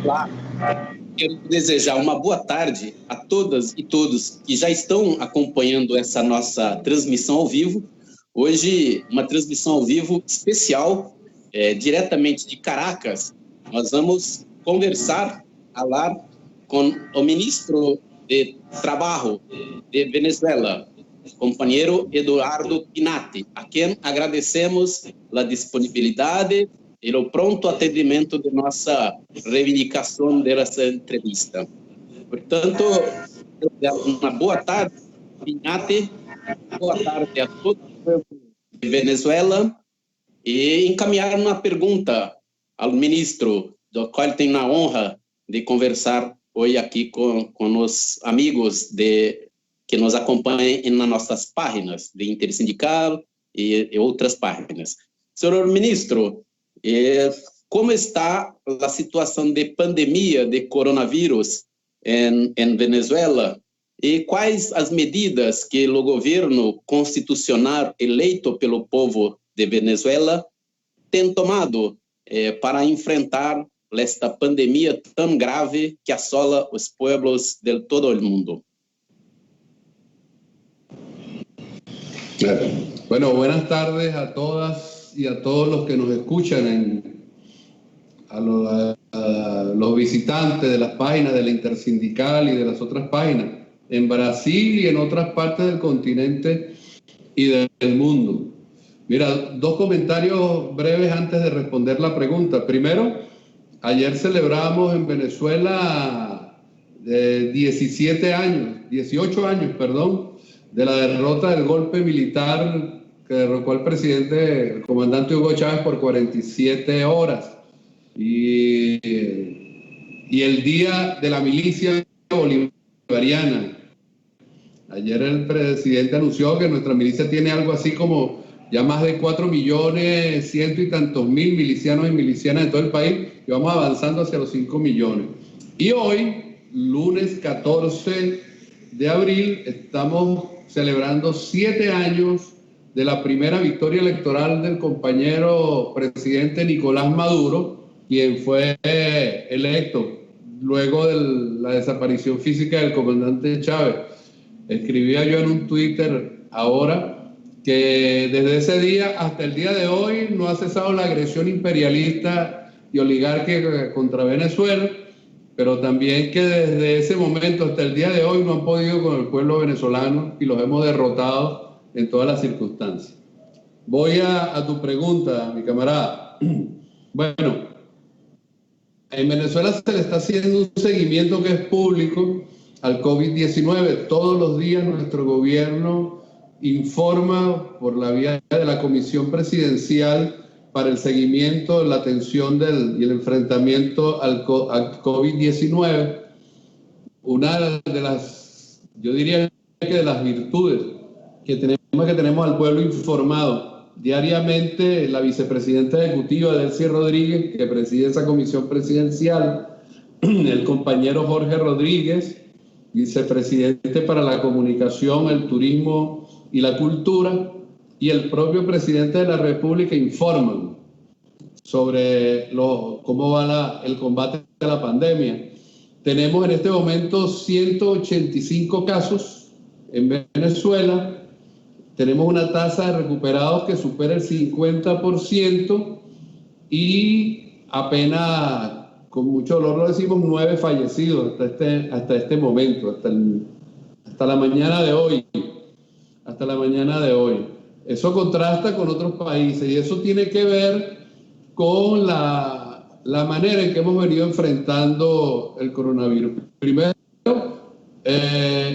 Olá, quero desejar uma boa tarde a todas e todos que já estão acompanhando essa nossa transmissão ao vivo. Hoje, uma transmissão ao vivo especial, diretamente de Caracas. Nós vamos conversar, falar com o ministro de Trabalho de Venezuela, companheiro Eduardo Pinati, a quem agradecemos a disponibilidade e o pronto atendimento de nossa reivindicação dessa entrevista. Portanto, uma boa tarde, Pinati, boa tarde a todo o povo de Venezuela, e encaminhar uma pergunta ao ministro, do qual tenho a honra de conversar hoje aqui com os amigos que nos acompanham nas nossas páginas de Intersindical e outras páginas. Senhor ministro, como está a situação de pandemia de coronavírus em Venezuela e quais as medidas que o governo constitucional eleito pelo povo de Venezuela tem tomado para enfrentar esta pandemia tão grave que assola os pueblos de todo o mundo? Bueno, buenas tardes a todas y a todos los que nos escuchan, a los visitantes de las páginas de la Intersindical y de las otras páginas, en Brasil y en otras partes del continente y del mundo. Mira, dos comentarios breves antes de responder la pregunta. Primero, ayer celebramos en Venezuela 18 años, de la derrota del golpe militar que derrocó al presidente, el comandante Hugo Chávez, por 47 horas. Y el Día de la Milicia Bolivariana. Ayer el presidente anunció que nuestra milicia tiene algo así como ya más de 4.100.000 y tantos milicianos y milicianas en todo el país, y vamos avanzando hacia los 5 millones. Y hoy, lunes 14 de abril, estamos celebrando 7 años de la primera victoria electoral del compañero presidente Nicolás Maduro, quien fue electo luego de la desaparición física del comandante Chávez. Escribía yo en un Twitter ahora que desde ese día hasta el día de hoy no ha cesado la agresión imperialista y oligárquica contra Venezuela, pero también que desde ese momento hasta el día de hoy no han podido con el pueblo venezolano y los hemos derrotado en todas las circunstancias. Voy a tu pregunta, mi camarada. Bueno, en Venezuela se le está haciendo un seguimiento que es público al COVID-19. Todos los días nuestro gobierno informa por la vía de la Comisión Presidencial para el seguimiento, la atención y el enfrentamiento al COVID-19. Una de las, yo diría que de las virtudes que tenemos al pueblo informado. Diariamente la vicepresidenta ejecutiva Delcy Rodríguez, que preside esa comisión presidencial, el compañero Jorge Rodríguez, vicepresidente para la comunicación, el turismo y la cultura, y el propio presidente de la República informan sobre cómo va el combate a la pandemia. Tenemos en este momento 185 casos en Venezuela. Tenemos una tasa de recuperados que supera el 50% y apenas, con mucho dolor lo decimos, 9 fallecidos hasta este momento, hasta la mañana de hoy. Hasta la mañana de hoy. Eso contrasta con otros países y eso tiene que ver con la manera en que hemos venido enfrentando el coronavirus. Primero,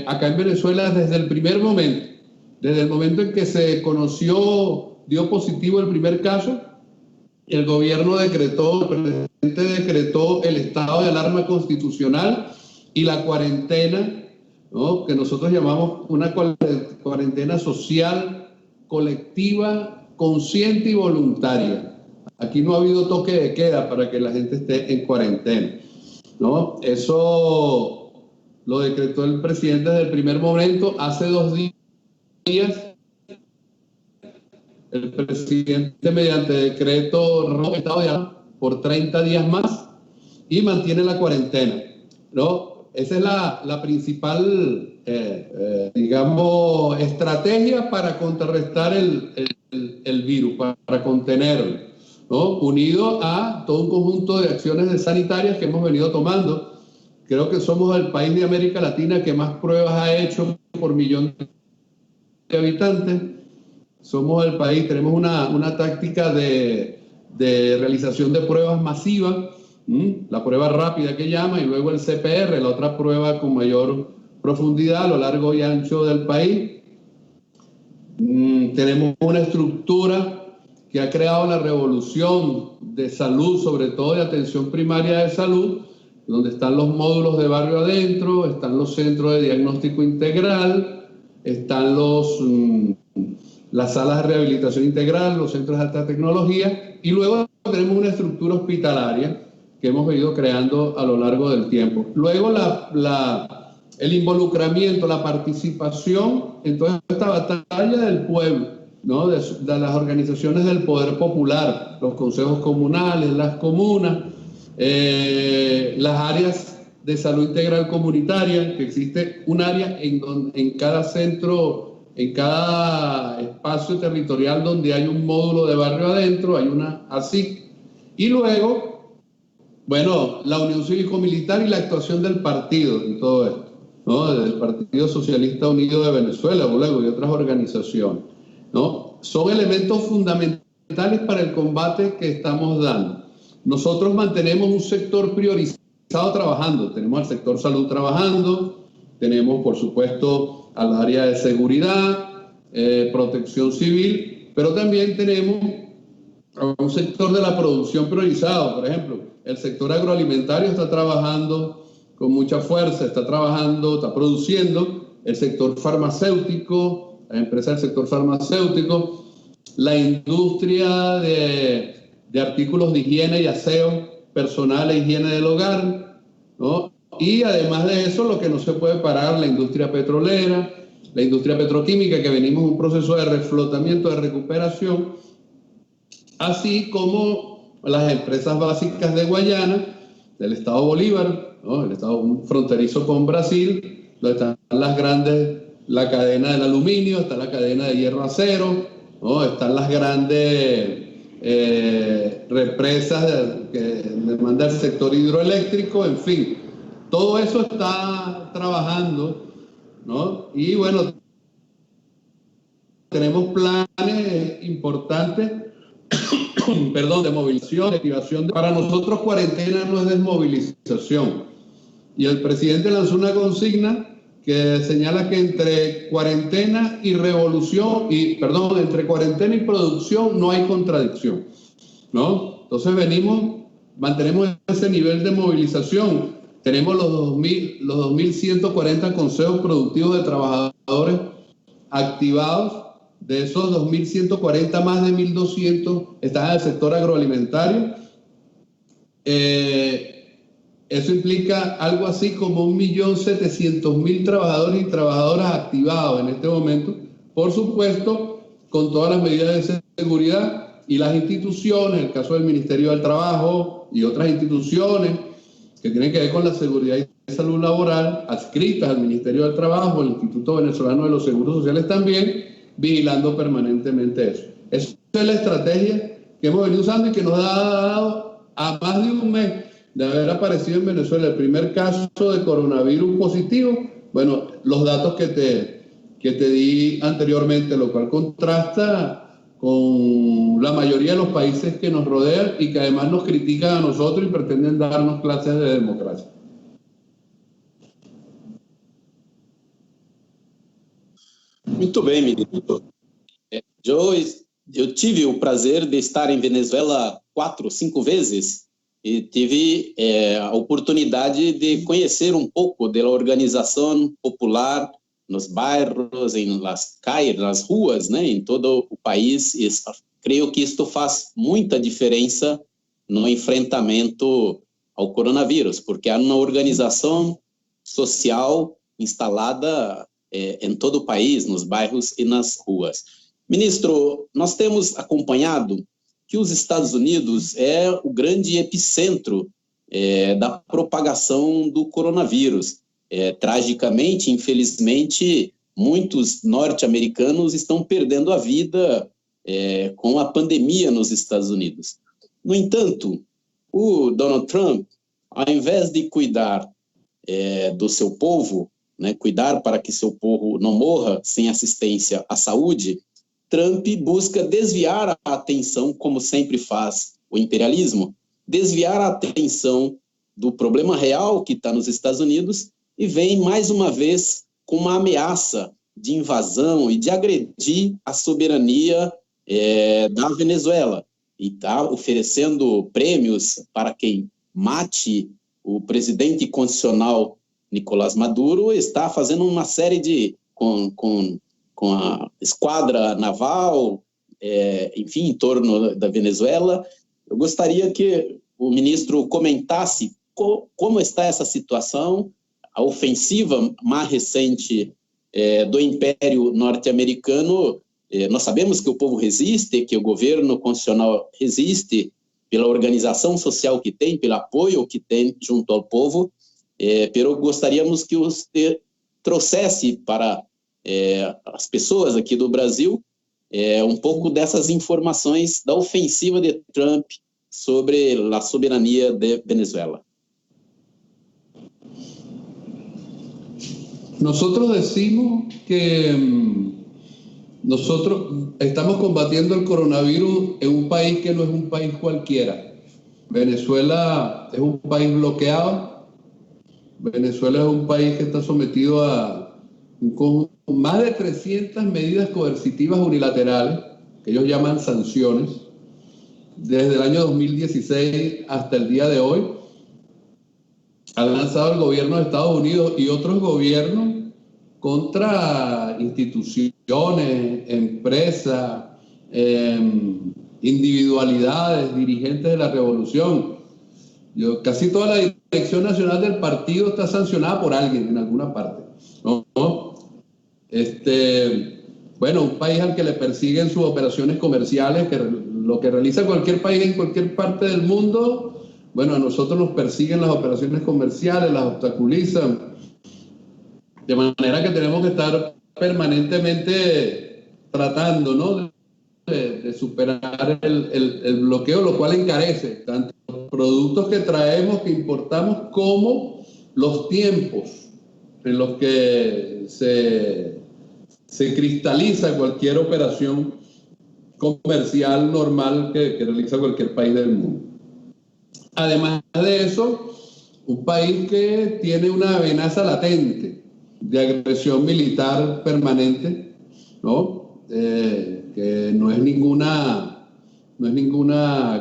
acá en Venezuela, desde el momento en que se dio positivo el primer caso, el gobierno el presidente decretó el estado de alarma constitucional y la cuarentena, ¿no?, que nosotros llamamos una cuarentena social, colectiva, consciente y voluntaria. Aquí no ha habido toque de queda para que la gente esté en cuarentena, ¿no? Eso lo decretó el presidente desde el primer momento. Hace 2 días, el presidente, mediante decreto, estado de alarma por 30 días más, y mantiene la cuarentena, ¿no? Esa es la principal, digamos, estrategia para contrarrestar el virus, para contenerlo, ¿no? Unido a todo un conjunto de acciones sanitarias que hemos venido tomando. Creo que somos el país de América Latina que más pruebas ha hecho por millón de habitantes. Somos el país, tenemos una táctica de realización de pruebas masivas, la prueba rápida que llama, y luego el CPR, la otra prueba con mayor profundidad a lo largo y ancho del país. Tenemos una estructura que ha creado la revolución de salud, sobre todo de atención primaria de salud, donde están los módulos de barrio adentro, están los centros de diagnóstico integral, están las salas de rehabilitación integral, los centros de alta tecnología, y luego tenemos una estructura hospitalaria que hemos venido creando a lo largo del tiempo. Luego el involucramiento, la participación en toda esta batalla del pueblo, ¿no? de las organizaciones del poder popular, los consejos comunales, las comunas, las áreas de salud integral comunitaria, que existe un área en cada centro, en cada espacio territorial donde hay un módulo de barrio adentro, hay una ASIC, y luego, bueno, la Unión Cívico-Militar y la actuación del partido en todo esto, ¿no? Del Partido Socialista Unido de Venezuela, luego, y otras organizaciones, ¿no? Son elementos fundamentales para el combate que estamos dando. Nosotros mantenemos un sector priorizado trabajando. Tenemos al sector salud trabajando, tenemos, por supuesto, al área de seguridad, protección civil, pero también tenemos un sector de la producción priorizado. Por ejemplo, el sector agroalimentario está trabajando con mucha fuerza, está produciendo. El sector farmacéutico, la empresa del sector farmacéutico, la industria de artículos de higiene y aseo personal e higiene del hogar, ¿no? Y además de eso, lo que no se puede parar, la industria petrolera, la industria petroquímica, que venimos en un proceso de reflotamiento, de recuperación, así como las empresas básicas de Guayana, del estado Bolívar, ¿no? El estado fronterizo con Brasil, donde están las grandes, la cadena del aluminio, está la cadena de hierro acero, ¿no? Están las grandes represas que demanda el sector hidroeléctrico, en fin, todo eso está trabajando, ¿no? Y bueno, tenemos planes importantes de movilización, de activación. Para nosotros cuarentena no es desmovilización. Y el presidente lanzó una consigna que señala que entre cuarentena y entre cuarentena y producción no hay contradicción, ¿no? Entonces mantenemos ese nivel de movilización. Tenemos los 2.140 consejos productivos de trabajadores activados. De esos 2.140, más de 1.200 están en el sector agroalimentario. Eso implica algo así como 1.700.000 trabajadores y trabajadoras activados en este momento, por supuesto, con todas las medidas de seguridad, y las instituciones, el caso del Ministerio del Trabajo y otras instituciones que tienen que ver con la seguridad y salud laboral, adscritas al Ministerio del Trabajo, el Instituto Venezolano de los Seguros Sociales también, vigilando permanentemente eso. Esa es la estrategia que hemos venido usando y que nos ha dado, a más de un mes de haber aparecido en Venezuela el primer caso de coronavirus positivo, bueno, los datos que te di anteriormente, lo cual contrasta con la mayoría de los países que nos rodean y que además nos critican a nosotros y pretenden darnos clases de democracia. Muito bem, ministro. Eu tive o prazer de estar em Venezuela 4 ou 5 vezes e tive a oportunidade de conhecer um pouco da organização popular nos bairros, nas calles, nas ruas, né, em todo o país. E creio que isto faz muita diferença no enfrentamento ao coronavírus, porque há uma organização social instalada em todo o país, nos bairros e nas ruas. Ministro, nós temos acompanhado que os Estados Unidos é o grande epicentro da propagação do coronavírus. Tragicamente, infelizmente, muitos norte-americanos estão perdendo a vida com a pandemia nos Estados Unidos. No entanto, o Donald Trump, ao invés de cuidar do seu povo, né, cuidar para que seu povo não morra sem assistência à saúde, Trump busca desviar a atenção, como sempre faz o imperialismo, desviar a atenção do problema real que está nos Estados Unidos e vem mais uma vez com uma ameaça de invasão e de agredir a soberania da Venezuela. E está oferecendo prêmios para quem mate o presidente constitucional Nicolás Maduro, está fazendo uma série de... com a esquadra naval, enfim, em torno da Venezuela. Eu gostaria que o ministro comentasse como está essa situação, a ofensiva mais recente do Império Norte-Americano. Nós sabemos que o povo resiste, que o governo constitucional resiste pela organização social que tem, pelo apoio que tem junto ao povo, pero gostaríamos que você trouxesse para as pessoas aqui do Brasil um pouco dessas informações da ofensiva de Trump sobre a soberania de Venezuela. Nosotros decimos que nosotros estamos combatiendo el coronavirus en un país que no es un país cualquiera. Venezuela es un país bloqueado. Venezuela es un país que está sometido a más de 300 medidas coercitivas unilaterales, que ellos llaman sanciones, desde el año 2016 hasta el día de hoy. Ha lanzado el gobierno de Estados Unidos y otros gobiernos contra instituciones, empresas, individualidades, dirigentes de la revolución. Casi toda la dirección nacional del partido está sancionada por alguien en alguna parte, ¿no? Bueno, un país al que le persiguen sus operaciones comerciales, que lo que realiza cualquier país en cualquier parte del mundo. Bueno, a nosotros nos persiguen las operaciones comerciales, las obstaculizan, de manera que tenemos que estar permanentemente tratando, ¿no?, de superar el bloqueo, lo cual encarece tanto los productos que traemos, que importamos, como los tiempos en los que se cristaliza cualquier operación comercial normal que realiza cualquier país del mundo. Además de eso, un país que tiene una amenaza latente de agresión militar permanente, ¿no? Que no es ninguna,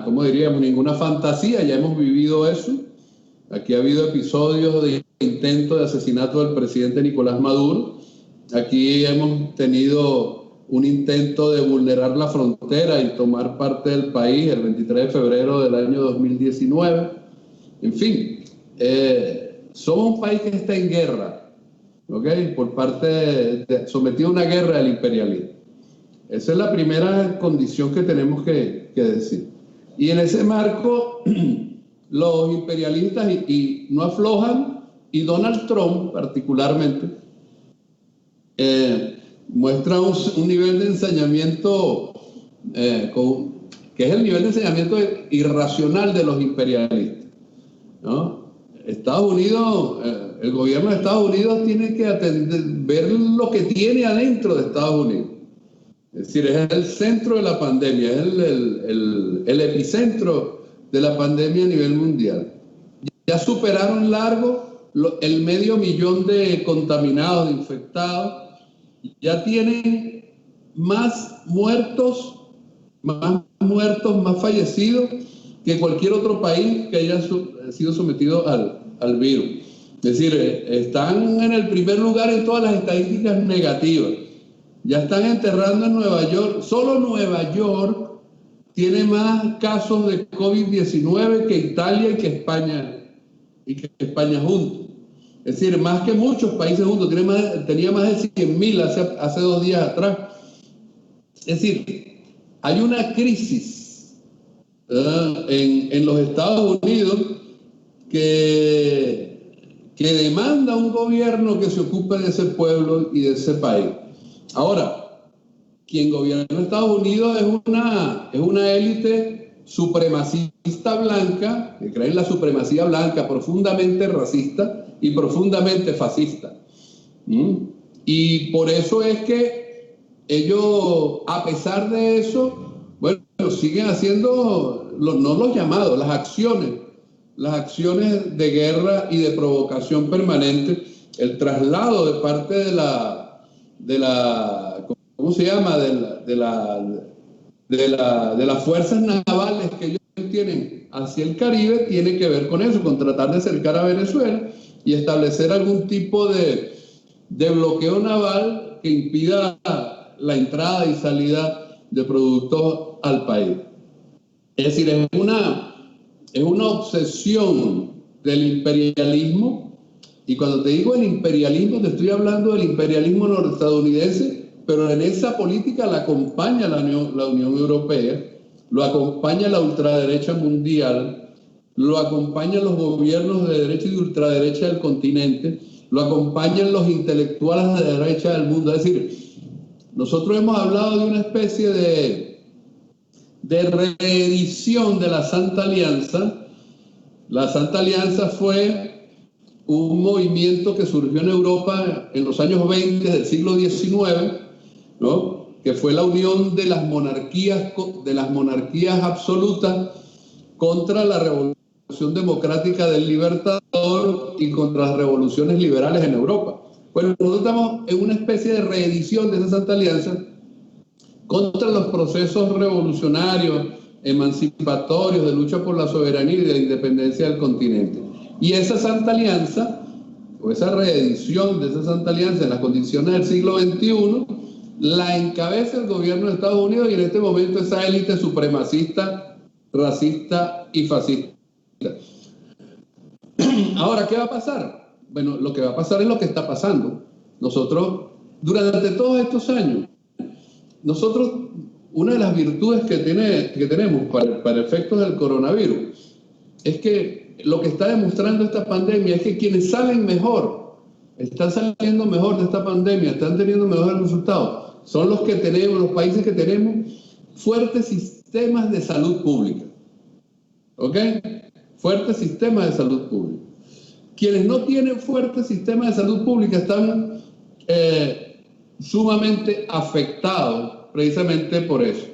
¿cómo diríamos?, ninguna fantasía. Ya hemos vivido eso. Aquí ha habido episodios de intento de asesinato del presidente Nicolás Maduro. Aquí hemos tenido un intento de vulnerar la frontera y tomar parte del país el 23 de febrero del año 2019. En fin, somos un país que está en guerra, ¿ok?, por parte sometido a una guerra del imperialismo. Esa es la primera condición que tenemos que decir. Y en ese marco, los imperialistas y no aflojan, y Donald Trump particularmente, muestra un nivel de ensañamiento que es el nivel de ensañamiento irracional de los imperialistas, ¿no? Estados Unidos, el gobierno de Estados Unidos tiene que ver lo que tiene adentro de Estados Unidos. Es decir, es el centro de la pandemia, es el epicentro de la pandemia a nivel mundial. Ya superaron largo el 500.000 de contaminados, de infectados. Ya tienen más muertos, más fallecidos que cualquier otro país que haya sido sometido al virus. Es decir, están en el primer lugar en todas las estadísticas negativas. Ya están enterrando en Nueva York. Solo Nueva York tiene más casos de COVID-19 que Italia y que España juntos. Es decir, más que muchos países juntos. Tenía más de 100.000 hace 2 días atrás. Es decir, hay una crisis en los Estados Unidos que demanda un gobierno que se ocupe de ese pueblo y de ese país. Ahora, quien gobierna Estados Unidos es una élite supremacista blanca, que cree en la supremacía blanca, profundamente racista y profundamente fascista. Y por eso es que ellos, a pesar de eso, bueno, siguen haciendo, no los llamados, las acciones de guerra y de provocación permanente, el traslado de parte de la ¿cómo se llama? De las fuerzas navales que ellos tienen hacia el Caribe, tiene que ver con eso, con tratar de acercar a Venezuela y establecer algún tipo de bloqueo naval que impida la entrada y salida de productos al país. Es decir, es una obsesión del imperialismo, y cuando te digo el imperialismo, te estoy hablando del imperialismo norestadounidense, pero en esa política la acompaña la Unión Europea, lo acompaña la ultraderecha mundial, lo acompañan los gobiernos de derecha y de ultraderecha del continente, lo acompañan los intelectuales de derecha del mundo. Es decir, nosotros hemos hablado de una especie de reedición de la Santa Alianza. La Santa Alianza fue un movimiento que surgió en Europa en los años 20 del siglo XIX, ¿no? Que fue la unión de las monarquías absolutas contra la revolución democrática del Libertador y contra las revoluciones liberales en Europa. Bueno, nosotros estamos en una especie de reedición de esa Santa Alianza contra los procesos revolucionarios, emancipatorios, de lucha por la soberanía y de la independencia del continente. Y esa Santa Alianza, o esa reedición de esa Santa Alianza en las condiciones del siglo XXI, la encabeza el gobierno de Estados Unidos, y en este momento esa élite supremacista, racista y fascista. Ahora, ¿qué va a pasar? Bueno, lo que va a pasar es lo que está pasando. Nosotros, durante todos estos años, una de las virtudes que tenemos para efectos del coronavirus es que lo que está demostrando esta pandemia es que quienes salen mejor, están saliendo mejor de esta pandemia, están teniendo mejores resultados, son los países que tenemos fuertes sistemas de salud pública. ¿Ok? Fuertes sistemas de salud pública. Quienes no tienen fuertes sistemas de salud pública están sumamente afectados precisamente por eso,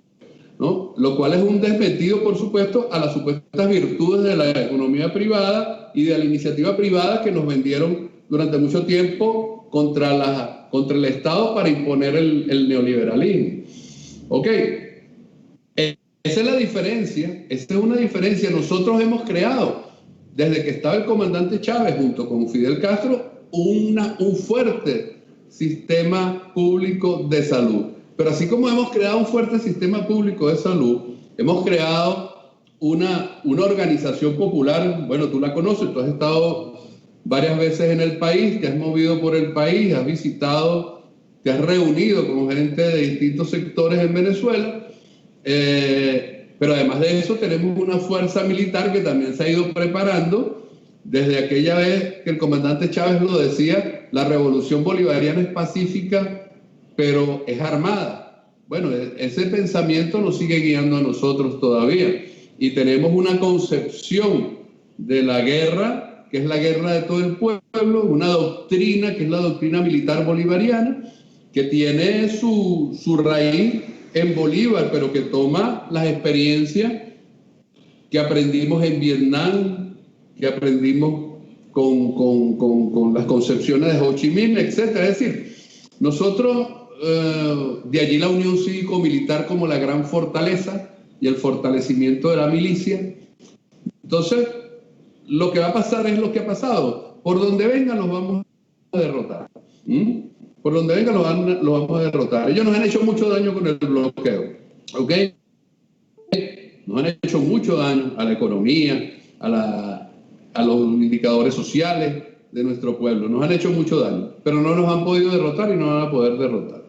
¿no? Lo cual es un desmentido, por supuesto, a las supuestas virtudes de la economía privada y de la iniciativa privada que nos vendieron durante mucho tiempo contra el Estado para imponer el neoliberalismo. ¿Ok? Esa es la diferencia, esta es una diferencia. Nosotros hemos creado, desde que estaba el comandante Chávez junto con Fidel Castro, un fuerte sistema público de salud. Pero así como hemos creado un fuerte sistema público de salud, hemos creado una organización popular. Bueno, tú la conoces, tú has estado varias veces en el país, te has movido por el país, has visitado, te has reunido con gente de distintos sectores en Venezuela. Pero además de eso tenemos una fuerza militar que también se ha ido preparando desde aquella vez que el comandante Chávez lo decía: la revolución bolivariana es pacífica pero es armada. Bueno, ese pensamiento nos sigue guiando a nosotros todavía, y tenemos una concepción de la guerra que es la guerra de todo el pueblo, una doctrina que es la doctrina militar bolivariana, que tiene su raíz en Bolívar, pero que toma las experiencias que aprendimos en Vietnam, que aprendimos con las concepciones de Ho Chi Minh, etc. Es decir, nosotros, de allí la unión cívico-militar como la gran fortaleza y el fortalecimiento de la milicia. Entonces, lo que va a pasar es lo que ha pasado. Por donde vengan los vamos a derrotar. Por donde vengan los vamos a derrotar. Ellos nos han hecho mucho daño con el bloqueo. ¿Ok? Nos han hecho mucho daño a la economía, a los indicadores sociales de nuestro pueblo. Nos han hecho mucho daño, pero no nos han podido derrotar y no van a poder derrotar.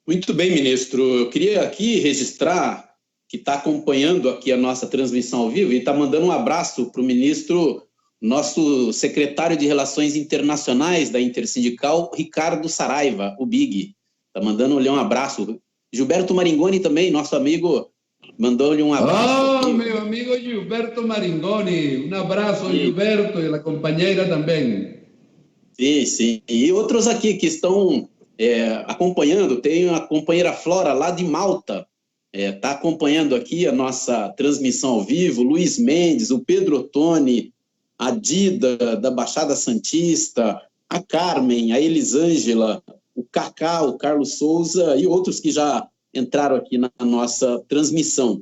Muito bem, ministro. Eu queria aqui registrar que está acompanhando aqui a nossa transmissão ao vivo e está mandando um abraço para o ministro, nosso secretário de Relações Internacionais da Intersindical, Ricardo Saraiva, o Big. Está mandando-lhe um abraço. Gilberto Maringoni também, nosso amigo, mandou-lhe um abraço. Meu amigo Gilberto Maringoni. Um abraço, sim. Gilberto, e a companheira também. Sim, sim. E outros aqui que estão acompanhando, tem a companheira Flora, lá de Malta, está acompanhando aqui a nossa transmissão ao vivo, Luiz Mendes, o Pedro Ottoni, a Dida, da Baixada Santista, a Carmen, a Elisângela, o Cacá, o Carlos Souza e outros que já entraram aqui na nossa transmissão.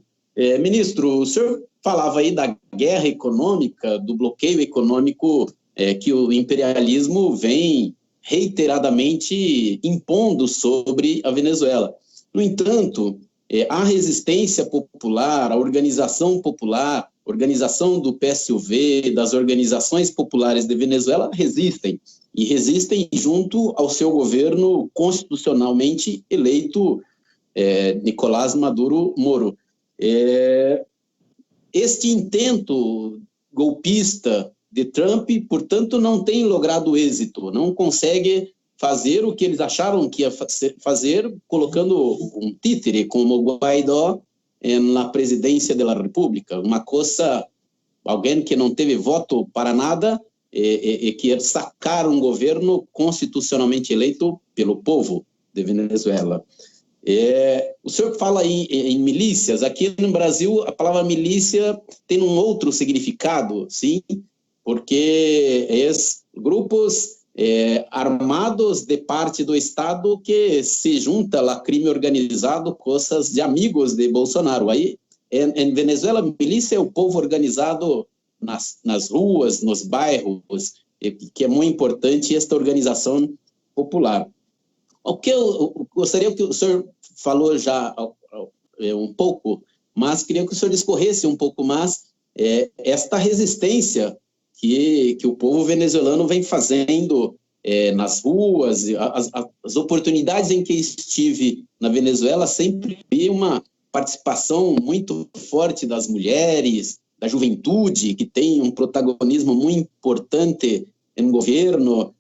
Ministro, o senhor falava aí da guerra econômica, do bloqueio econômico que o imperialismo vem reiteradamente impondo sobre a Venezuela. No entanto, a resistência popular, a organização popular, organização do PSUV, das organizações populares de Venezuela resistem, e resistem junto ao seu governo constitucionalmente eleito, Nicolás Maduro Moro. Este intento golpista de Trump, portanto, não tem logrado êxito, não consegue fazer o que eles acharam que ia fazer, colocando um títere como Guaidó na presidência da República, uma coisa, alguém que não teve voto para nada e quer sacar um governo constitucionalmente eleito pelo povo de Venezuela. O senhor fala em milícias. Aqui no Brasil a palavra milícia tem um outro significado, sim, porque grupos armados de parte do Estado que se junta ao crime organizado, coisas de amigos de Bolsonaro. Aí, em Venezuela, milícia é o povo organizado nas ruas, nos bairros, que é muito importante esta organização popular. O que eu gostaria que o senhor falou já um pouco, mas queria que o senhor discorresse um pouco mais esta resistência que o povo venezuelano vem fazendo nas ruas. As oportunidades em que estive na Venezuela sempre vi uma participação muito forte das mulheres, da juventude, que tem um protagonismo muito importante no governo,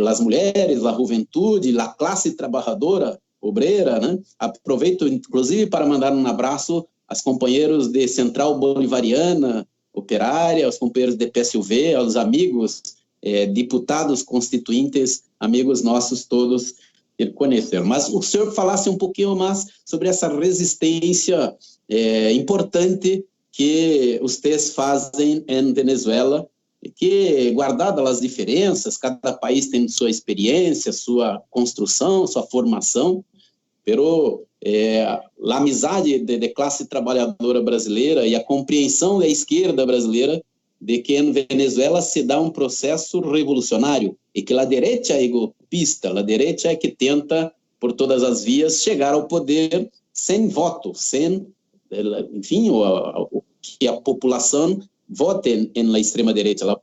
as mulheres, a juventude, a classe trabalhadora, obreira, né? Aproveito, inclusive, para mandar um abraço aos companheiros de Central Bolivariana, operária, aos companheiros de PSUV, aos amigos, deputados constituintes, amigos nossos todos que conheceram. Mas o senhor falasse um pouquinho mais sobre essa resistência importante que vocês fazem em Venezuela, que, guardadas as diferenças, cada país tem sua experiência, sua construção, sua formação, pero a amizade de classe trabalhadora brasileira e a compreensão da esquerda brasileira de que em Venezuela se dá um processo revolucionário e que a direita é golpista, a direita é que tenta, por todas as vias, chegar ao poder sem voto, sem, enfim, que a população vote na extrema-direita. A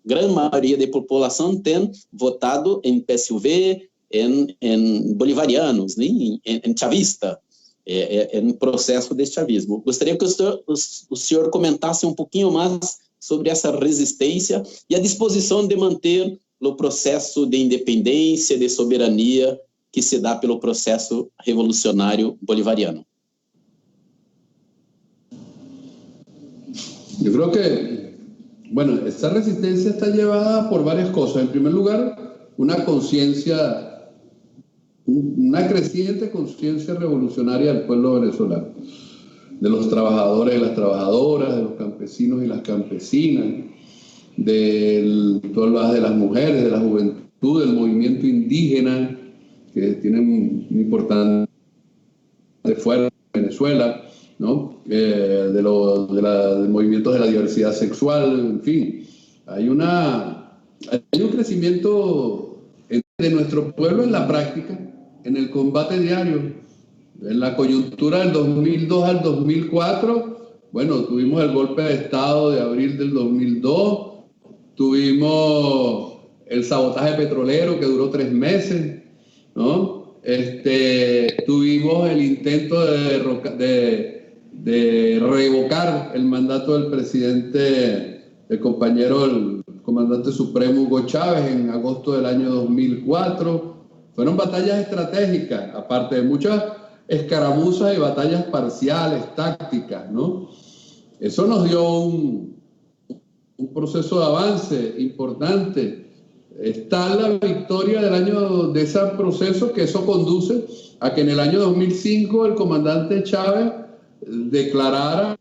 grande maioria da população tem votado em PSUV, em bolivarianos, né? em chavista, em processo de chavismo. Gostaria que o senhor comentasse um pouquinho mais sobre essa resistência e a disposição de manter o processo de independência, de soberania que se dá pelo processo revolucionário bolivariano. Yo creo que, bueno, esa resistencia está llevada por varias cosas. En primer lugar, una creciente conciencia revolucionaria del pueblo venezolano, de los trabajadores y las trabajadoras, de los campesinos y las campesinas, tú hablabas de las mujeres, de la juventud, del movimiento indígena, que tiene un importante fuerza en Venezuela, ¿no? Del movimiento de la diversidad sexual, en fin. Hay un crecimiento de nuestro pueblo en la práctica, en el combate diario. En la coyuntura del 2002 al 2004, bueno, tuvimos el golpe de Estado de abril del 2002, tuvimos el sabotaje petrolero que duró 3 meses, ¿no? Tuvimos el intento de de revocar el mandato del presidente, el compañero, el comandante supremo Hugo Chávez en agosto del año 2004. Fueron batallas estratégicas, aparte de muchas escaramuzas y batallas parciales, tácticas, ¿no? Eso nos dio un proceso de avance importante. Está la victoria del año de ese proceso, que eso conduce a que en el año 2005 el comandante Chávez declarara,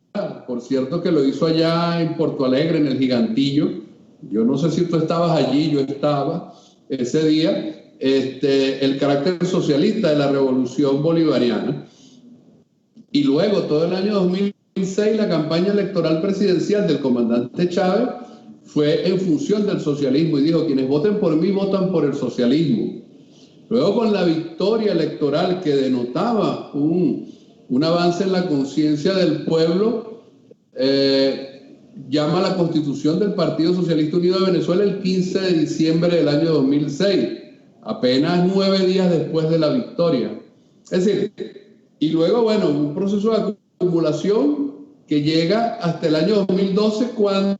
por cierto que lo hizo allá en Porto Alegre, en el Gigantillo. Yo no sé si tú estabas allí, yo estaba ese día, el carácter socialista de la revolución bolivariana. Y luego, todo el año 2006, la campaña electoral presidencial del comandante Chávez fue en función del socialismo y dijo: quienes voten por mí votan por el socialismo. Luego, con la victoria electoral que denotaba un avance en la conciencia del pueblo, llama a la constitución del Partido Socialista Unido de Venezuela el 15 de diciembre del año 2006, apenas 9 días después de la victoria. Es decir, y luego, bueno, un proceso de acumulación que llega hasta el año 2012, cuando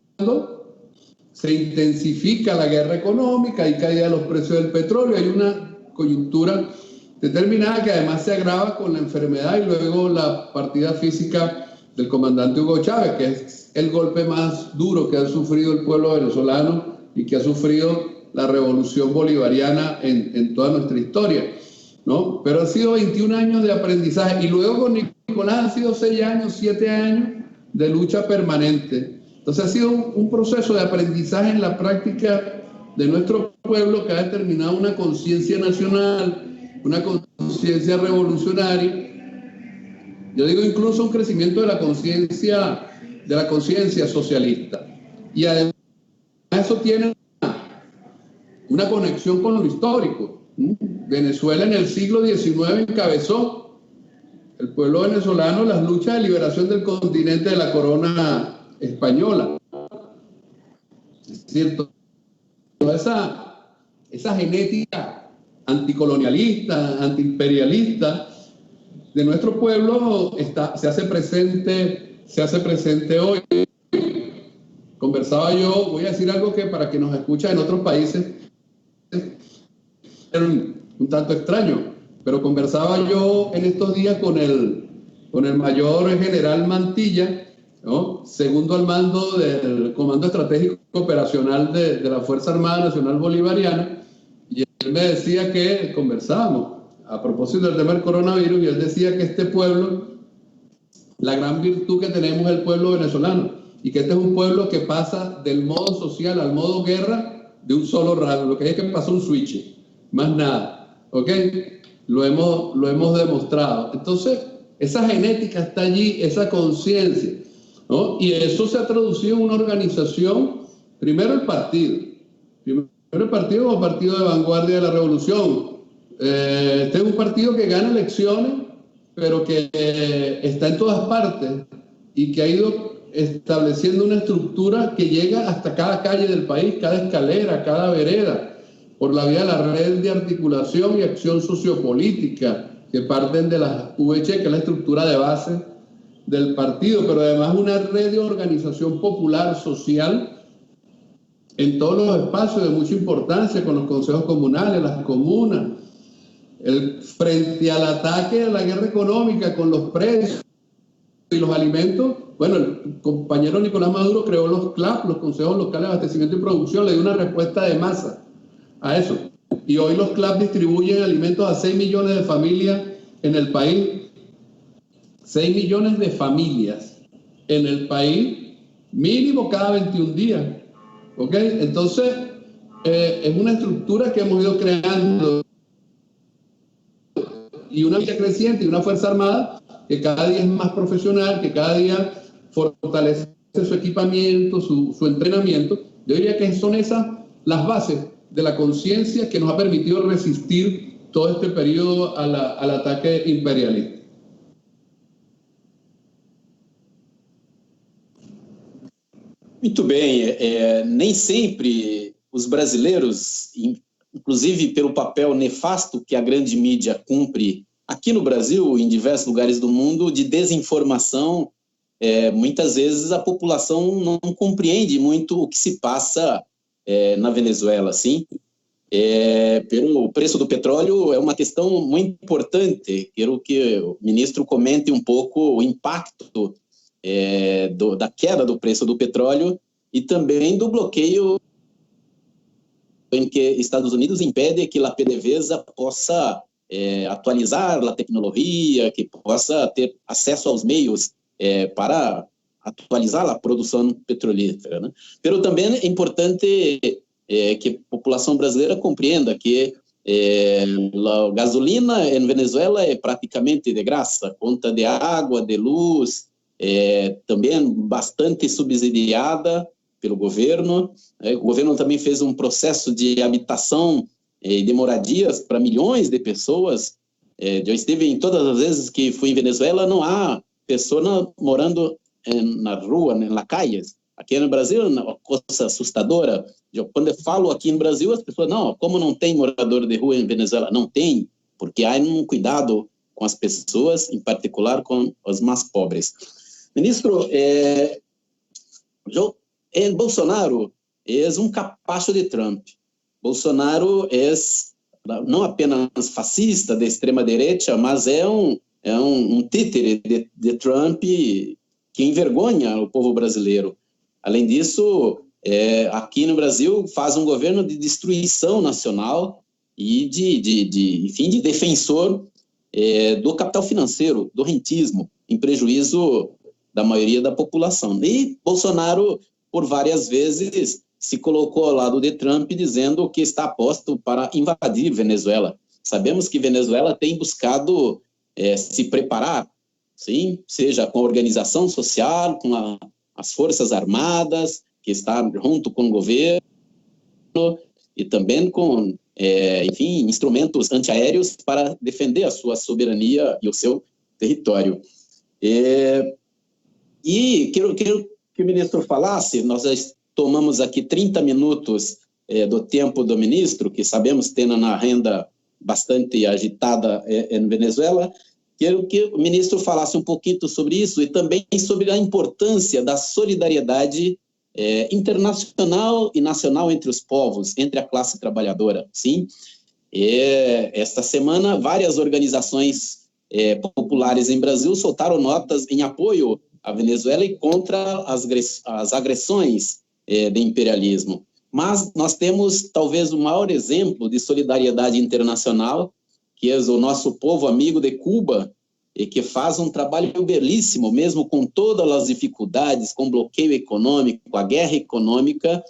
se intensifica la guerra económica, hay caída de los precios del petróleo, hay una coyuntura determinada que además se agrava con la enfermedad y luego la partida física del comandante Hugo Chávez, que es el golpe más duro que ha sufrido el pueblo venezolano y que ha sufrido la revolución bolivariana en toda nuestra historia, ¿no? Pero han sido 21 años de aprendizaje y luego con Nicolás han sido 6 años, 7 años de lucha permanente. Entonces ha sido un proceso de aprendizaje en la práctica de nuestro pueblo que ha determinado una conciencia nacional, una conciencia revolucionaria. Yo digo incluso un crecimiento de la conciencia socialista. Y además eso tiene una conexión con lo histórico. Venezuela en el siglo XIX encabezó, el pueblo venezolano, las luchas de liberación del continente de la corona española. Es cierto, toda esa genética anticolonialista, antiimperialista de nuestro pueblo se hace presente hoy. Conversaba yo, voy a decir algo que para que nos escucha en otros países es un tanto extraño, pero conversaba yo en estos días con el mayor general Mantilla, ¿no? Segundo al mando del Comando Estratégico Operacional de la Fuerza Armada Nacional Bolivariana, y él me decía que conversábamos a propósito del tema del coronavirus, y él decía que este pueblo, la gran virtud que tenemos es el pueblo venezolano, y que este es un pueblo que pasa del modo social al modo guerra de un solo rato. Lo que hay es que pasa un switch, más nada, ¿ok? Lo hemos demostrado. Entonces, esa genética está allí, esa conciencia, ¿no? Y eso se ha traducido en una organización, primero el partido como partido de vanguardia de la revolución. Este es un partido que gana elecciones, pero que está en todas partes y que ha ido estableciendo una estructura que llega hasta cada calle del país, cada escalera, cada vereda, por la vía de la red de articulación y acción sociopolítica que parten de la VC, que es la estructura de base del partido, pero además una red de organización popular, social, en todos los espacios de mucha importancia, con los consejos comunales, las comunas, frente al ataque a la guerra económica con los precios y los alimentos. Bueno, el compañero Nicolás Maduro creó los CLAP, los Consejos Locales de Abastecimiento y Producción, le dio una respuesta de masa a eso. Y hoy los CLAP distribuyen alimentos a 6 millones de familias en el país. 6 millones de familias en el país, mínimo cada 21 días. ¿Ok? Entonces, es una estructura que hemos ido creando y una vida creciente y una Fuerza Armada que cada día es más profesional, que cada día fortalece su equipamiento, su entrenamiento. Yo diría que son esas las bases de la conciencia que nos ha permitido resistir todo este periodo al ataque imperialista. Muito bem, nem sempre os brasileiros, inclusive pelo papel nefasto que a grande mídia cumpre aqui no Brasil, em diversos lugares do mundo, de desinformação. Muitas vezes a população não compreende muito o que se passa na Venezuela, assim. Pelo preço do petróleo é uma questão muito importante. Quero que o ministro comente um pouco o impacto da queda do preço do petróleo e também do bloqueio em que Estados Unidos impede que a PDVSA possa atualizar a tecnologia, que possa ter acesso aos meios para atualizar a produção petrolífera, né? Pero também é importante que a população brasileira compreenda que a gasolina em Venezuela é praticamente de graça, conta de água, de luz, também bastante subsidiada pelo governo. O governo também fez um processo de habitação e de moradias para milhões de pessoas. Eu estive em todas as vezes que fui em Venezuela, não há pessoa morando na rua, na calle. Aqui no Brasil é uma coisa assustadora. Quando eu falo aqui no Brasil, as pessoas, não, como não tem morador de rua em Venezuela? Não tem, porque há um cuidado com as pessoas, em particular com os mais pobres. Ministro, Bolsonaro é um capacho de Trump. Bolsonaro é não apenas fascista de extrema-direita, mas é um títere de Trump que envergonha o povo brasileiro. Além disso, aqui no Brasil faz um governo de destruição nacional e de defensor do capital financeiro, do rentismo, em prejuízo da maioria da população. E Bolsonaro, por várias vezes, se colocou ao lado de Trump, dizendo que está aposto para invadir Venezuela. Sabemos que Venezuela tem buscado se preparar, sim, seja com a organização social, com as forças armadas, que está junto com o governo, e também com, instrumentos antiaéreos para defender a sua soberania e o seu território. E quero que o ministro falasse, nós já tomamos aqui 30 minutos do tempo do ministro, que sabemos tem na agenda bastante agitada em Venezuela. Quero que o ministro falasse um pouquinho sobre isso e também sobre a importância da solidariedade internacional e nacional entre os povos, entre a classe trabalhadora. Sim? Esta semana, várias organizações populares em Brasil soltaram notas em apoio à Venezuela e contra as agressões de imperialismo. Mas nós temos talvez o maior exemplo de solidariedade internacional, que é o nosso povo amigo de Cuba, e que faz um trabalho belíssimo, mesmo com todas as dificuldades, com bloqueio econômico, com a guerra econômica.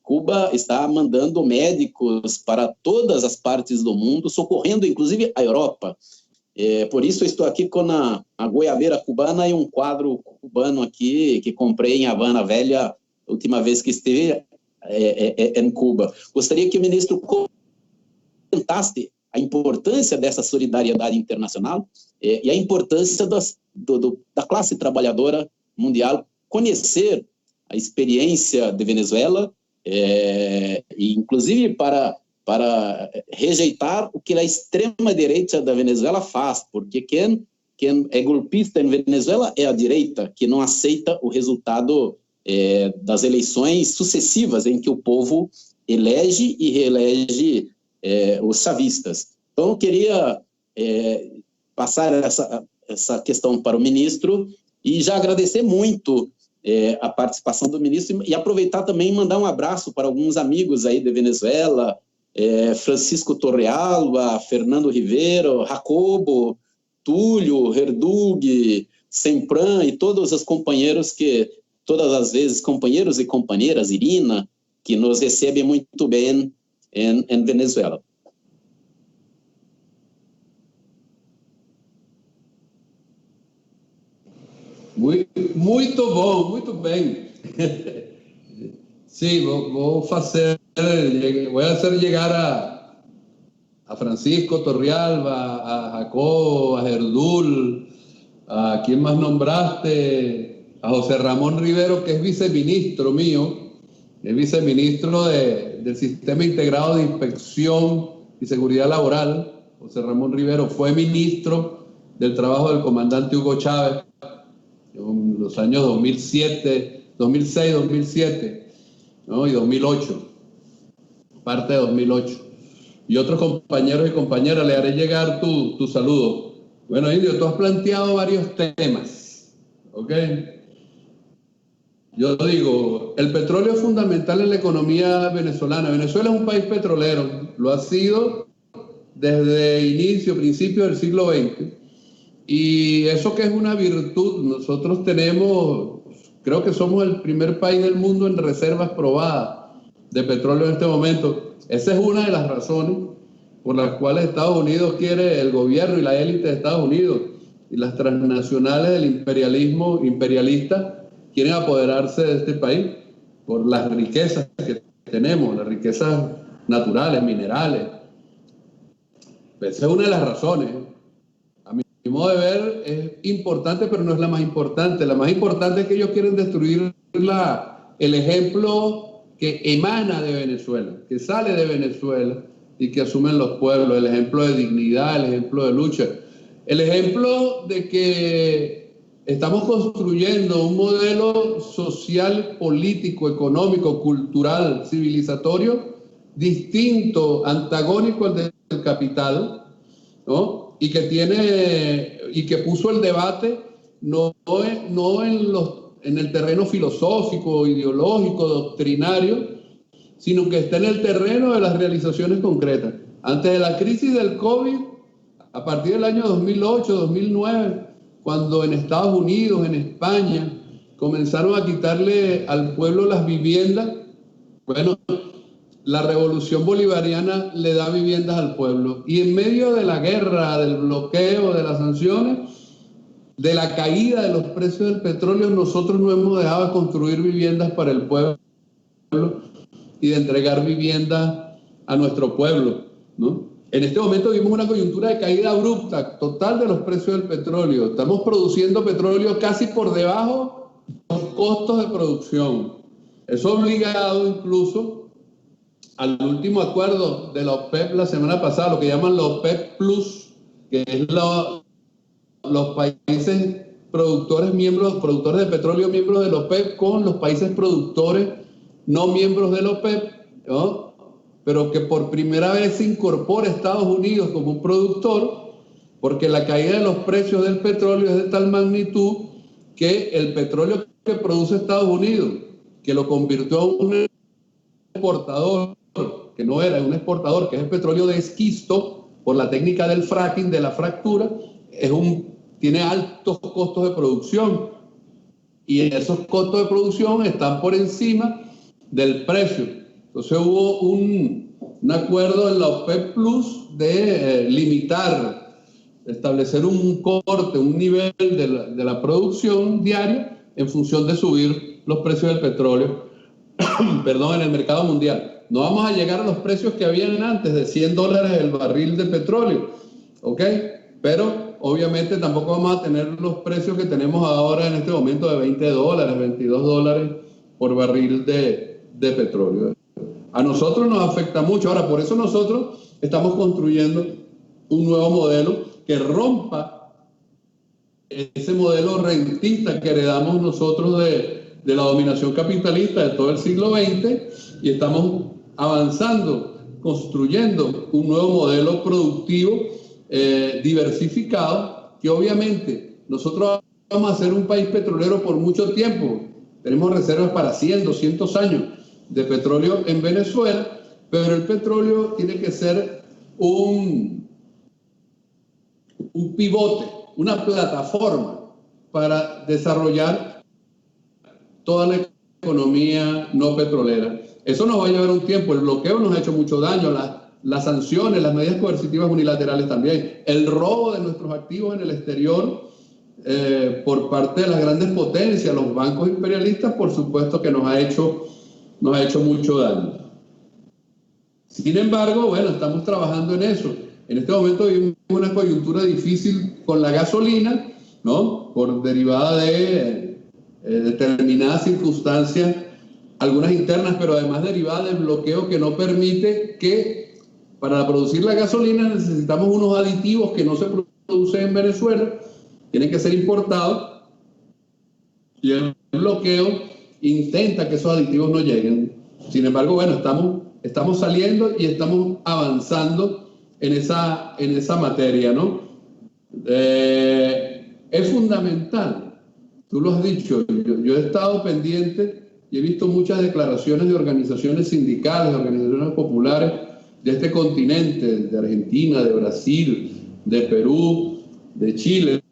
Cuba está mandando médicos para todas as partes do mundo, socorrendo inclusive a Europa. Por isso estou aqui com a goiabeira cubana e um quadro cubano aqui, que comprei em Havana Velha, a última vez que estive em Cuba. Gostaria que o ministro comentasse a importância dessa solidariedade internacional e a importância da classe trabalhadora mundial conhecer a experiência de Venezuela, e inclusive para rejeitar o que a extrema-direita da Venezuela faz, porque quem é golpista em Venezuela é a direita, que não aceita o resultado das eleições sucessivas em que o povo elege e reelege os chavistas. Então, eu queria passar essa questão para o ministro e já agradecer muito a participação do ministro e aproveitar também e mandar um abraço para alguns amigos aí de Venezuela, Francisco Torrealba, Fernando Ribeiro, Jacobo, Túlio, Herdug, Sempran e todos os companheiros todas as vezes, companheiros e companheiras, Irina, que nos recebem muito bem em Venezuela. Muito bom, muito bem. Sim, vou hacer llegar a Francisco Torrealba, a Jacob, a Herdul, a quien más nombraste, a José Ramón Rivero, que es viceministro mío, es viceministro del Sistema Integrado de Inspección y Seguridad Laboral, José Ramón Rivero, fue ministro del trabajo del comandante Hugo Chávez en los años 2007, 2006, 2007, ¿no? Y 2008, parte de 2008. Y otros compañeros y compañeras, le haré llegar tu saludo. Bueno, Indio, tú has planteado varios temas, ¿ok? Yo digo, el petróleo es fundamental en la economía venezolana. Venezuela es un país petrolero, lo ha sido desde principios del siglo XX. Y eso que es una virtud, nosotros tenemos, creo que somos el primer país del mundo en reservas probadas de petróleo en este momento. Esa es una de las razones por las cuales Estados Unidos quiere, el gobierno y la élite de Estados Unidos y las transnacionales del imperialismo imperialista quieren apoderarse de este país por las riquezas que tenemos, las riquezas naturales, minerales. Esa es una de las razones. A mi modo de ver es importante, pero no es la más importante. La más importante es que ellos quieren destruir el ejemplo que emana de Venezuela, que sale de Venezuela y que asumen los pueblos, el ejemplo de dignidad, el ejemplo de lucha, el ejemplo de que estamos construyendo un modelo social, político, económico, cultural, civilizatorio, distinto, antagónico al del capital, ¿no? Y que puso el debate no en el terreno filosófico, ideológico, doctrinario, sino que está en el terreno de las realizaciones concretas. Antes de la crisis del COVID, a partir del año 2008, 2009, cuando en Estados Unidos, en España, comenzaron a quitarle al pueblo las viviendas, bueno, la revolución bolivariana le da viviendas al pueblo. Y en medio de la guerra, del bloqueo, de las sanciones, de la caída de los precios del petróleo, nosotros no hemos dejado de construir viviendas para el pueblo y de entregar viviendas a nuestro pueblo, ¿no? En este momento vimos una coyuntura de caída abrupta, total, de los precios del petróleo. Estamos produciendo petróleo casi por debajo de los costos de producción. Eso ha obligado incluso al último acuerdo de la OPEP la semana pasada, lo que llaman la OPEP Plus, que es los países productores de petróleo miembros de la OPEP con los países productores no miembros de la OPEP, ¿no? Pero que por primera vez se incorpora Estados Unidos como un productor, porque la caída de los precios del petróleo es de tal magnitud que el petróleo que produce Estados Unidos, que lo convirtió en un exportador, que no era un exportador, que es el petróleo de esquisto, por la técnica del fracking, de la fractura, tiene altos costos de producción. Y esos costos de producción están por encima del precio. Entonces hubo un acuerdo en la OPEP Plus de establecer un corte, un nivel de la producción diaria en función de subir los precios del petróleo, perdón, en el mercado mundial. No vamos a llegar a los precios que habían antes de $100 el barril de petróleo, ¿ok? Pero obviamente tampoco vamos a tener los precios que tenemos ahora en este momento de $20, $22 por barril de petróleo. A nosotros nos afecta mucho. Ahora, por eso nosotros estamos construyendo un nuevo modelo que rompa ese modelo rentista que heredamos nosotros de la dominación capitalista de todo el siglo XX, y estamos avanzando, construyendo un nuevo modelo productivo diversificado, que obviamente nosotros vamos a ser un país petrolero por mucho tiempo. Tenemos reservas para 100, 200 años de petróleo en Venezuela, pero el petróleo tiene que ser un pivote, una plataforma para desarrollar toda la economía no petrolera. Eso nos va a llevar un tiempo. El bloqueo nos ha hecho mucho daño, las sanciones, las medidas coercitivas unilaterales también, el robo de nuestros activos en el exterior por parte de las grandes potencias, los bancos imperialistas, por supuesto que nos ha hecho mucho daño. Sin embargo, bueno, estamos trabajando en eso. En este momento vivimos una coyuntura difícil con la gasolina, ¿no? Por derivada de determinadas circunstancias, algunas internas, pero además derivada del bloqueo que no permite que Para producir la gasolina necesitamos unos aditivos que no se producen en Venezuela, tienen que ser importados, y el bloqueo intenta que esos aditivos no lleguen. Sin embargo, bueno, estamos saliendo y estamos avanzando en esa materia, ¿no? Es fundamental, tú lo has dicho, yo he estado pendiente y he visto muchas declaraciones de organizaciones sindicales, de organizaciones populares de este continente, de Argentina, de Brasil, de Perú, de Chile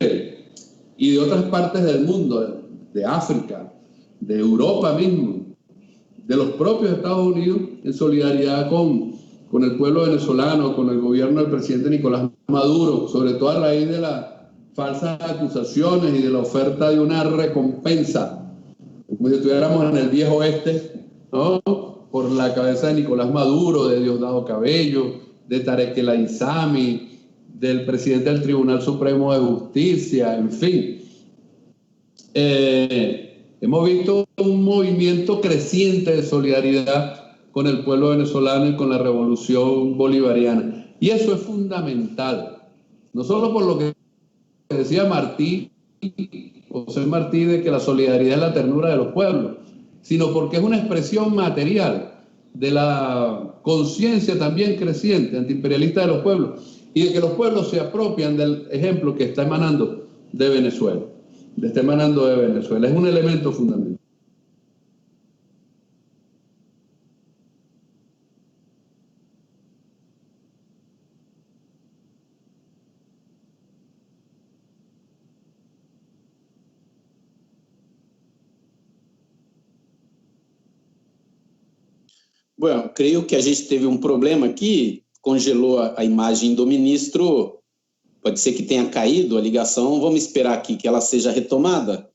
y de otras partes del mundo, de África, de Europa mismo, de los propios Estados Unidos, en solidaridad con el pueblo venezolano, con el gobierno del presidente Nicolás Maduro, sobre todo a raíz de las falsas acusaciones y de la oferta de una recompensa, como si estuviéramos en el viejo oeste, ¿no? Por la cabeza de Nicolás Maduro, de Diosdado Cabello, de Tarek El Aissami, del presidente del Tribunal Supremo de Justicia, en fin. Hemos visto un movimiento creciente de solidaridad con el pueblo venezolano y con la revolución bolivariana. Y eso es fundamental, no solo por lo que decía José Martí, de que la solidaridad es la ternura de los pueblos, sino porque es una expresión material de la conciencia también creciente antiimperialista de los pueblos y de que los pueblos se apropian del ejemplo que está emanando de Venezuela. Es un elemento fundamental. Bueno, creio que a gente teve problema aqui, congelou a imagem do ministro, pode ser que tenha caído a ligação, vamos esperar aqui que ela seja retomada,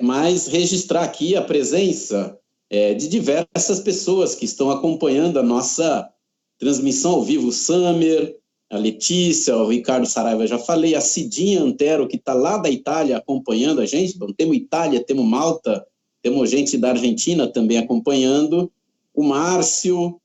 mas registrar aqui a presença de diversas pessoas que estão acompanhando a nossa transmissão ao vivo, o Samer, a Letícia, o Ricardo Saraiva, já falei, a Cidinha Antero, que está lá da Itália acompanhando a gente, então, temos Itália, temos Malta, temos gente da Argentina também acompanhando, o Márcio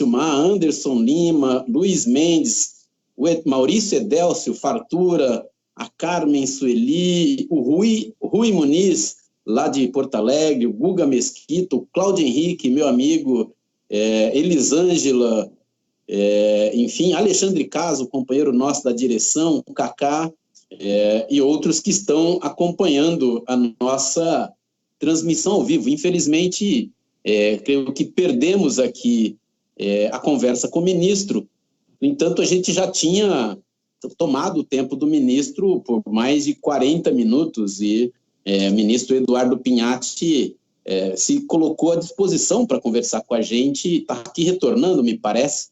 Má, Anderson Lima, Luiz Mendes, o Maurício Edélcio Fartura, a Carmen Sueli, o Rui Muniz, lá de Porto Alegre, o Guga Mesquita, o Cláudio Henrique, meu amigo, Elisângela, enfim, Alexandre Caso, companheiro nosso da direção, o Kaká, e outros que estão acompanhando a nossa transmissão ao vivo. Infelizmente, creio que perdemos aqui a conversa com o ministro. No entanto, a gente já tinha tomado o tempo do ministro por mais de 40 minutos e o ministro Eduardo Pinhatti se colocou à disposição para conversar com a gente, está aqui retornando, me parece.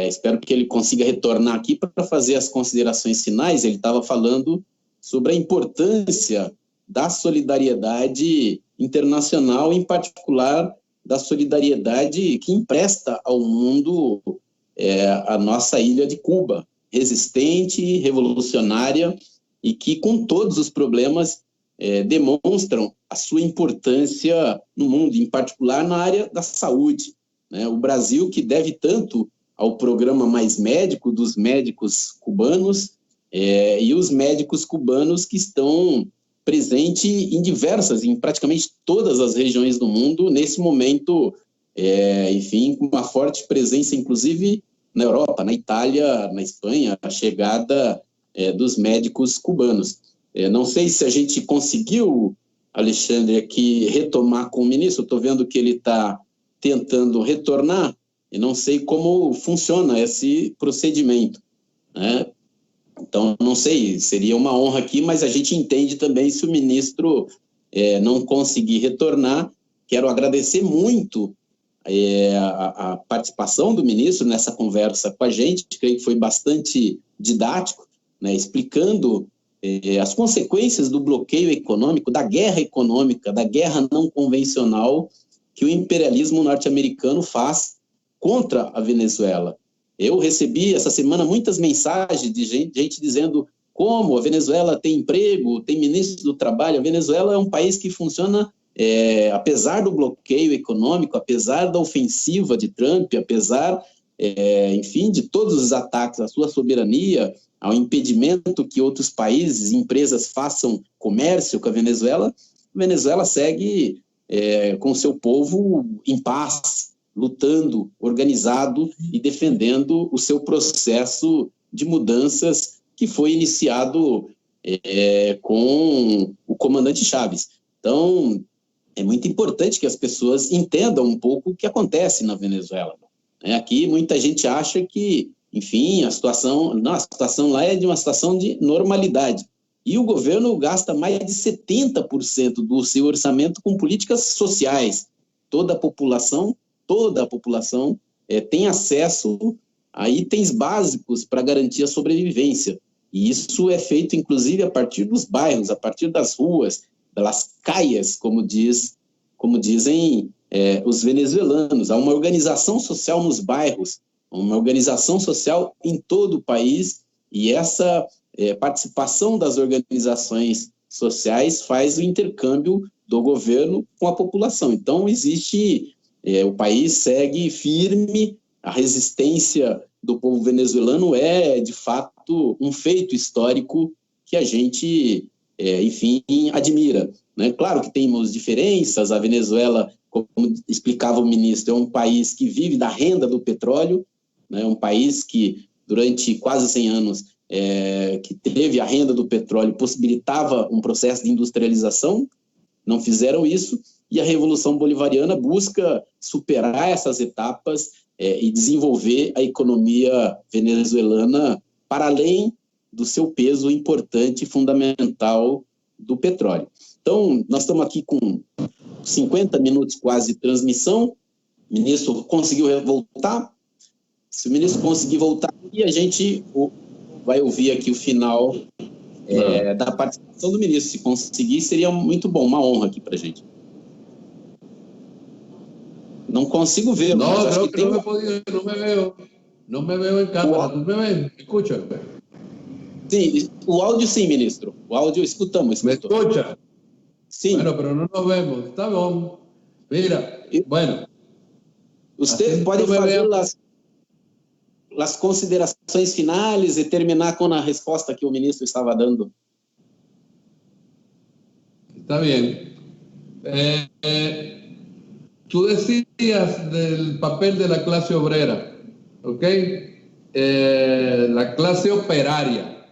Espero que ele consiga retornar aqui para fazer as considerações finais. Ele estava falando sobre a importância da solidariedade internacional, em particular da solidariedade que empresta ao mundo a nossa ilha de Cuba, resistente, revolucionária e que, com todos os problemas, demonstram a sua importância no mundo, em particular na área da saúde, né? O Brasil, que deve tanto ao programa Mais Médico dos médicos cubanos e os médicos cubanos que estão presentes em praticamente todas as regiões do mundo, nesse momento, enfim, com uma forte presença, inclusive na Europa, na Itália, na Espanha, a chegada dos médicos cubanos. Não sei se a gente conseguiu, Alexandre, aqui retomar com o ministro, estou vendo que ele está tentando retornar, e não sei como funciona esse procedimento, né? Então, não sei, seria uma honra aqui, mas a gente entende também se o ministro não conseguir retornar. Quero agradecer muito a participação do ministro nessa conversa com a gente, creio que foi bastante didático, né, explicando as consequências do bloqueio econômico, da guerra econômica, da guerra não convencional que o imperialismo norte-americano faz contra a Venezuela. Eu recebi essa semana muitas mensagens de gente dizendo como a Venezuela tem emprego, tem ministro do trabalho. A Venezuela é um país que funciona, apesar do bloqueio econômico, apesar da ofensiva de Trump, apesar enfim, de todos os ataques à sua soberania, ao impedimento que outros países, empresas façam comércio com a Venezuela segue com seu povo em paz, lutando, organizado e defendendo o seu processo de mudanças que foi iniciado com o comandante Chávez. Então, é muito importante que as pessoas entendam um pouco o que acontece na Venezuela. Aqui muita gente acha que, enfim, a situação lá é de uma situação de normalidade. E o governo gasta mais de 70% do seu orçamento com políticas sociais. Toda a população tem acesso a itens básicos para garantir a sobrevivência. E isso é feito, inclusive, a partir dos bairros, a partir das ruas, das calles, como dizem os venezuelanos. Há uma organização social nos bairros, uma organização social em todo o país, e essa participação das organizações sociais faz o intercâmbio do governo com a população. Então, o país segue firme, a resistência do povo venezuelano é, de fato, um feito histórico que a gente, enfim, admira. Né? Claro que temos diferenças, a Venezuela, como explicava o ministro, é um país que vive da renda do petróleo, né? Um país que, durante quase 100 anos, que teve a renda do petróleo, possibilitava um processo de industrialização, não fizeram isso, e a Revolução Bolivariana busca superar essas etapas e desenvolver a economia venezuelana para além do seu peso importante e fundamental do petróleo. Então, nós estamos aqui com 50 minutos quase de transmissão. O ministro conseguiu voltar? Se o ministro conseguir voltar, e a gente vai ouvir aqui o final da participação do ministro. Se conseguir, seria muito bom, uma honra aqui para a gente. Não consigo ver. No, creo que no me he podido, no me veo en cámara. ¿Tú me ves? ¿Escucha? Sim, o áudio sim, ministro. O áudio escutamos. ¿Me escucha? Sí. Bueno, pero no nos vemos. Está bien. Mira, bueno. Usted pode fazer as considerações finais e terminar com a resposta que o ministro estava dando. Está bien. Tú decías del papel de la clase obrera, ¿ok? La clase operaria.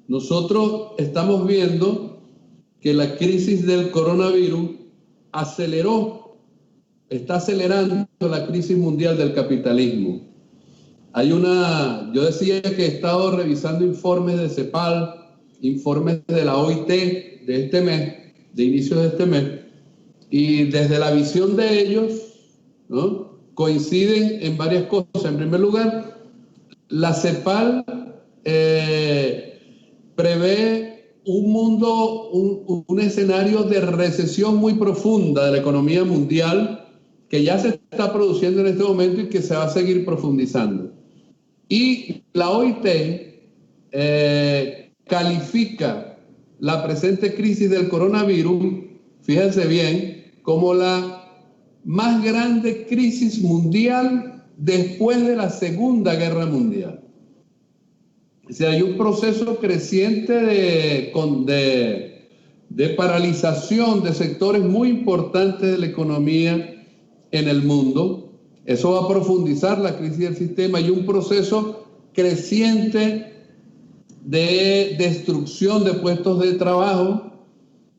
Nosotros estamos viendo que la crisis del coronavirus está acelerando la crisis mundial del capitalismo. Yo decía que he estado revisando informes de CEPAL, informes de la OIT de este mes, de inicio de este mes, y desde la visión de ellos, ¿no?, coinciden en varias cosas. En primer lugar, la CEPAL prevé un escenario de recesión muy profunda de la economía mundial que ya se está produciendo en este momento y que se va a seguir profundizando. Y la OIT califica la presente crisis del coronavirus, fíjense bien, como la más grande crisis mundial después de la Segunda Guerra Mundial. O sea, hay un proceso creciente de paralización de sectores muy importantes de la economía en el mundo. Eso va a profundizar la crisis del sistema y un proceso creciente de destrucción de puestos de trabajo.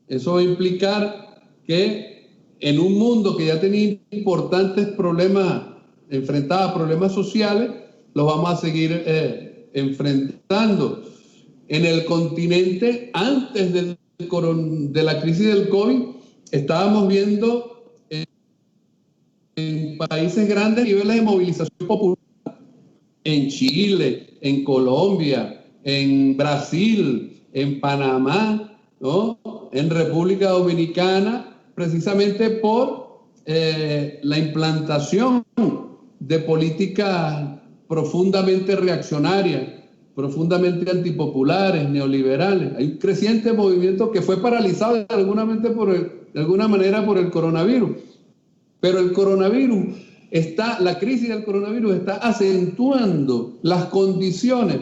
Eso va a implicar que en un mundo que ya tenía importantes problemas, enfrentaba problemas sociales, los vamos a seguir enfrentando. En el continente, antes de la crisis del COVID, estábamos viendo en países grandes niveles de movilización popular, en Chile, en Colombia, en Brasil, en Panamá, ¿no?, en República Dominicana, precisamente por la implantación de políticas profundamente reaccionarias, profundamente antipopulares, neoliberales. Hay un creciente movimiento que fue paralizado de alguna manera por el coronavirus. Pero el coronavirus la crisis del coronavirus está acentuando las condiciones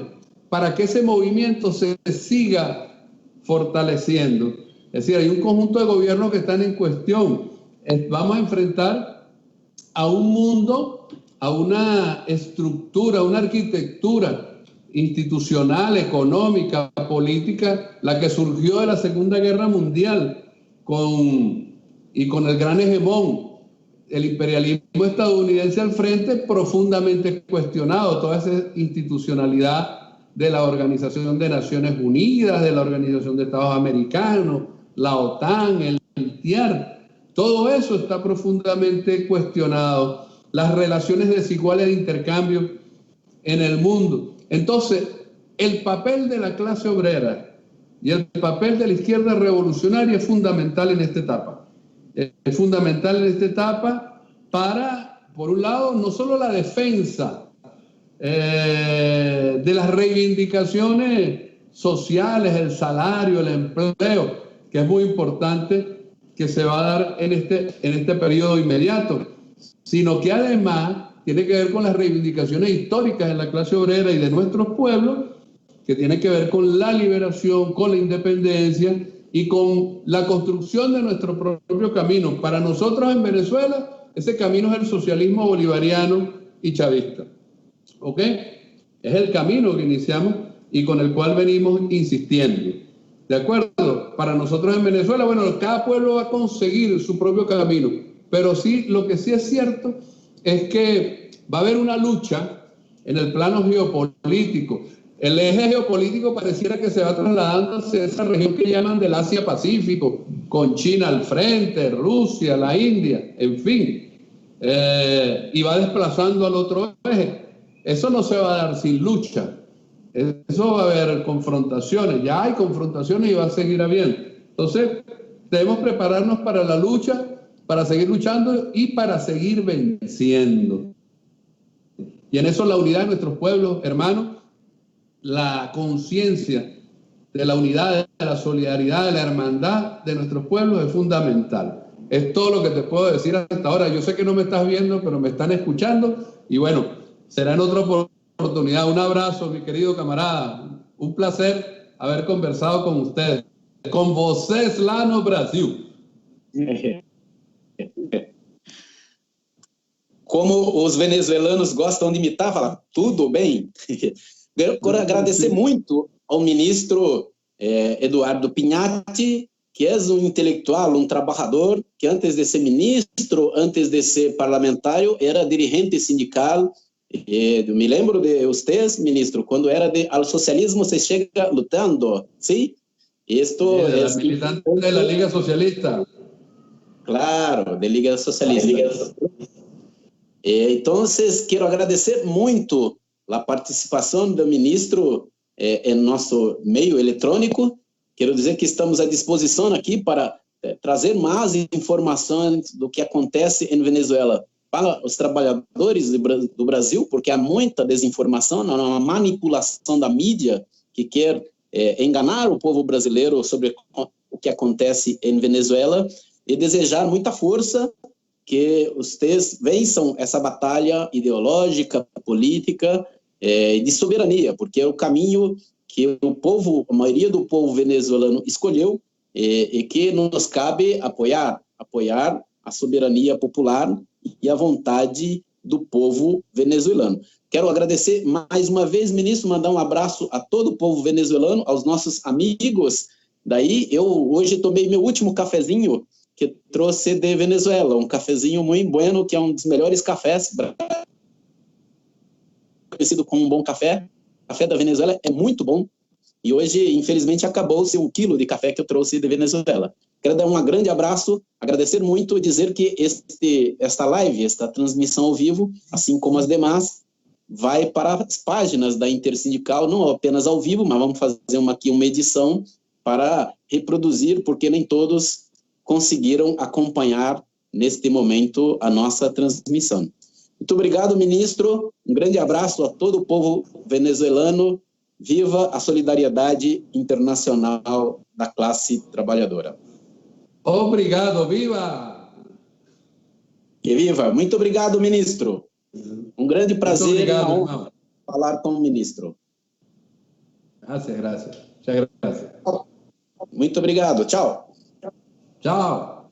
para que ese movimiento se siga fortaleciendo. Es decir, hay un conjunto de gobiernos que están en cuestión. Vamos a enfrentar a un mundo, a una estructura, una arquitectura institucional, económica, política, la que surgió de la Segunda Guerra Mundial con el gran hegemón, el imperialismo estadounidense al frente, profundamente cuestionado, toda esa institucionalidad de la Organización de Naciones Unidas, de la Organización de Estados Americanos, la OTAN, el TIAR, todo eso está profundamente cuestionado, las relaciones desiguales de intercambio en el mundo. Entonces, el papel de la clase obrera y el papel de la izquierda revolucionaria es fundamental en esta etapa. Es fundamental en esta etapa para, por un lado, no solo la defensa de las reivindicaciones sociales, el salario, el empleo, que es muy importante que se va a dar en este periodo inmediato, sino que además tiene que ver con las reivindicaciones históricas de la clase obrera y de nuestros pueblos, que tiene que ver con la liberación, con la independencia y con la construcción de nuestro propio camino. Para nosotros en Venezuela, ese camino es el socialismo bolivariano y chavista. ¿Ok? Es el camino que iniciamos y con el cual venimos insistiendo. ¿De acuerdo? Para nosotros en Venezuela, bueno, cada pueblo va a conseguir su propio camino, pero sí, lo que sí es cierto es que va a haber una lucha en el plano geopolítico. El eje geopolítico pareciera que se va trasladando hacia esa región que llaman del Asia-Pacífico, con China al frente, Rusia, la India, en fin, y va desplazando al otro eje. Eso no se va a dar sin lucha. Eso va a haber confrontaciones. Ya hay confrontaciones y va a seguir habiendo. Entonces, debemos prepararnos para la lucha, para seguir luchando y para seguir venciendo. Y en eso la unidad de nuestros pueblos, hermanos, la conciencia de la unidad, de la solidaridad, de la hermandad de nuestros pueblos es fundamental. Es todo lo que te puedo decir hasta ahora. Yo sé que no me estás viendo, pero me están escuchando. Y bueno, será en otra oportunidad. Un abrazo, mi querido camarada. Un placer haber conversado con ustedes. Con vocês lá no Brasil. Como os venezuelanos gostam de imitar, falar tudo bem. Quero agradecer muito ao ministro Eduardo Pignatti, que é um intelectual, um trabalhador, que antes de ser ministro, antes de ser parlamentário, era dirigente sindical. Me lembro de vocês, ministro, quando era ao socialismo se chega lutando, ¿sí? Esto es militante de la Liga Socialista. Claro, de Liga Socialista. Entonces, quero agradecer muito a participação do ministro em nosso meio eletrônico. Quero dizer que estamos à disposição aqui para trazer mais informações do que acontece em Venezuela para os trabalhadores do Brasil, porque há muita desinformação, há uma manipulação da mídia que quer enganar o povo brasileiro sobre o que acontece em Venezuela, e desejar muita força que vocês vençam essa batalha ideológica, política, de soberania, porque é o caminho que o povo, a maioria do povo venezuelano escolheu, e que nos cabe apoiar a soberania popular e a vontade do povo venezuelano. Quero agradecer mais uma vez, ministro, mandar um abraço a todo o povo venezuelano, aos nossos amigos. Daí, eu hoje tomei meu último cafezinho que trouxe de Venezuela, um cafezinho muito bueno, que é um dos melhores cafés, conhecido como um bom café. O café da Venezuela é muito bom. E hoje, infelizmente, acabou-se 1 quilo de café que eu trouxe de Venezuela. Quero dar um grande abraço, agradecer muito e dizer que esta live, esta transmissão ao vivo, assim como as demais, vai para as páginas da Intersindical, não apenas ao vivo, mas vamos fazer aqui uma edição para reproduzir, porque nem todos conseguiram acompanhar neste momento a nossa transmissão. Muito obrigado, ministro. Um grande abraço a todo o povo venezuelano. Viva a solidariedade internacional da classe trabalhadora. Obrigado, viva! Que viva! Muito obrigado, ministro. Um grande prazer e uma honra falar com o ministro. Gracias. Muchas gracias. Muito obrigado. Tchau. Tchau.